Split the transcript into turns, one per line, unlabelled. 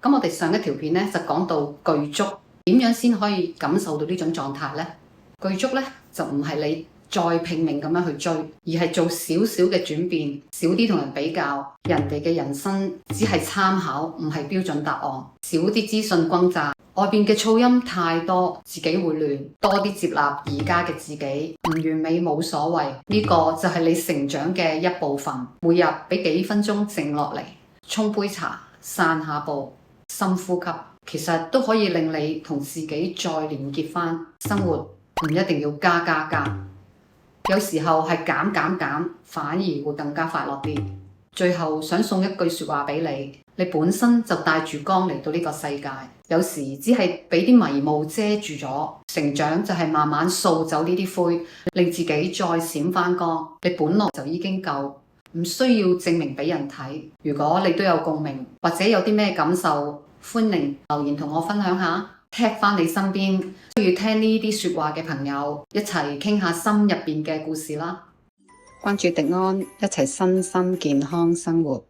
咁我哋上一條片咧就講到具足點樣先可以感受到呢種狀態呢？具足咧就唔係你再拼命咁樣去追，而係做少少嘅轉變，少啲同人比較，人哋嘅人生只係參考，唔係標準答案，少啲資訊轟炸，外邊嘅噪音太多，自己會亂，多啲接納而家嘅自己，唔完美冇所謂，呢個就係你成長嘅一部分。每日俾幾分鐘靜落嚟，沖杯茶，散下步，深呼吸，其實都可以令你同自己再連結返。生活唔一定要加加加，有時候係減減減，反而會更加快樂啲。最後想送一句說話俾你，你本身就帶住光嚟到呢個世界，有時只係俾啲迷霧遮住咗。成長就係慢慢掃走呢啲灰，令自己再閃返光。你本來就已經夠，唔需要證明俾人睇。如果你都有共鳴，或者有啲咩感受，歡迎留言同我分享下。踢返你身邊需要聽呢啲說話嘅朋友，一齊傾下心入邊嘅故事啦。關注迪安，一齊身心健康生活。